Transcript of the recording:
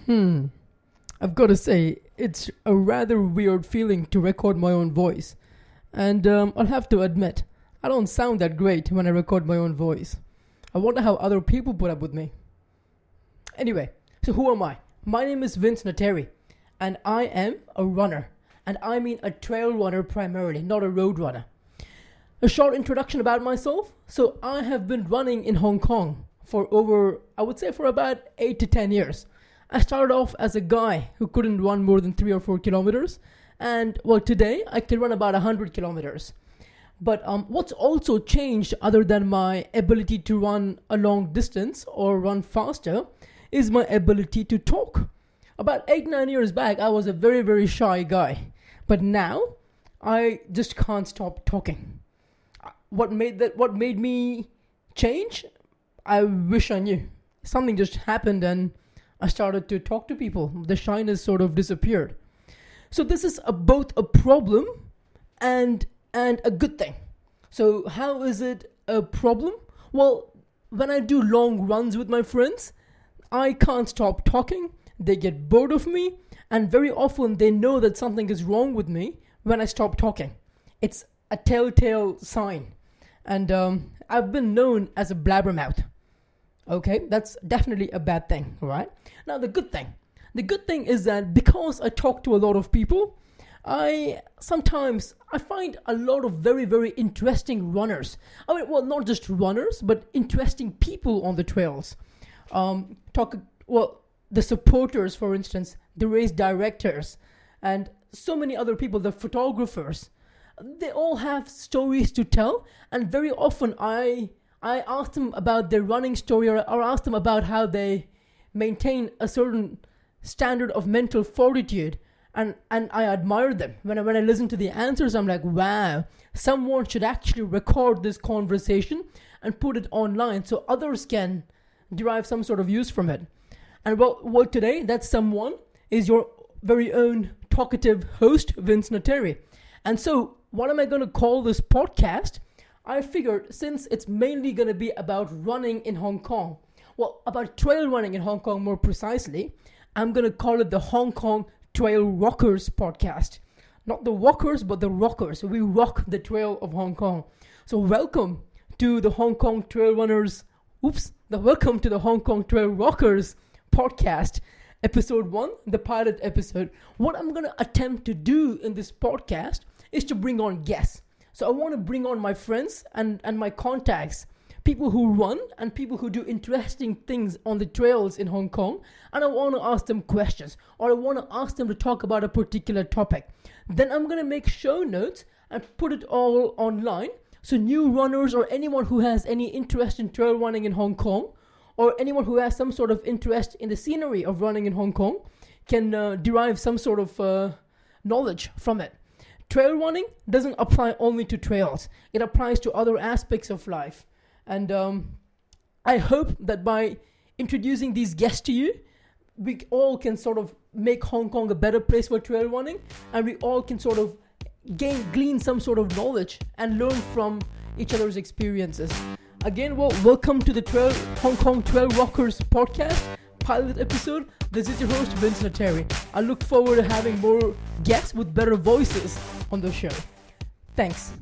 Hmm. I've got to say, it's a rather weird feeling to record my own voice. And I'll have to admit, I don't sound that great when I record my own voice. I wonder how other people put up with me. Anyway, so who am I? My name is Vince Nateri, and I am a runner. And I mean a trail runner primarily, not a road runner. A short introduction about myself. So I have been running in Hong Kong for for about 8 to 10 years. I started off as a guy who couldn't run more than 3 or 4 kilometers. And well, today I can run about 100 kilometers. But what's also changed other than my ability to run a long distance or run faster is my ability to talk. About 8-9 years back, I was a very, very shy guy. But now, I just can't stop talking. What made me change? I wish I knew. Something just happened and I started to talk to people. The shyness sort of disappeared. So this is both a problem and a good thing. So how is it a problem? Well, when I do long runs with my friends, I can't stop talking. They get bored of me, and very often they know that something is wrong with me when I stop talking. It's a telltale sign. And I've been known as a blabbermouth. Okay, that's definitely a bad thing, right? Now the good thing is that because I talk to a lot of people, I find a lot of very, very interesting runners. I mean, well, not just runners, but interesting people on the trails. The supporters, for instance, the race directors, and so many other people, the photographers. They all have stories to tell, and very often I ask them about their running story or ask them about how they maintain a certain standard of mental fortitude, and I admire them. When I listen to the answers, I'm like, wow, someone should actually record this conversation and put it online so others can derive some sort of use from it. And well, today, that someone is your very own talkative host, Vince Nateri. And so, what am I going to call this podcast? I figured since it's mainly going to be about running in Hong Kong, well, about trail running in Hong Kong more precisely, I'm going to call it the Hong Kong Trail Rockers podcast. Not the walkers, but the rockers. We rock the trail of Hong Kong. So welcome to the Hong Kong Trail Runners. Welcome to the Hong Kong Trail Rockers podcast, episode 1, the pilot episode. What I'm going to attempt to do in this podcast is to bring on guests. So I want to bring on my friends and my contacts, people who run and people who do interesting things on the trails in Hong Kong, and I want to ask them questions, or I want to ask them to talk about a particular topic. Then I'm going to make show notes and put it all online, so new runners or anyone who has any interest in trail running in Hong Kong, or anyone who has some sort of interest in the scenery of running in Hong Kong can derive some sort of knowledge from it. Trail running doesn't apply only to trails. It applies to other aspects of life. And I hope that by introducing these guests to you, we all can sort of make Hong Kong a better place for trail running, and we all can sort of glean some sort of knowledge and learn from each other's experiences. Again, welcome to the Hong Kong Trail Rockers podcast, pilot episode. This is your host, Vince Nateri. I look forward to having more guests with better voices on the show. Thanks.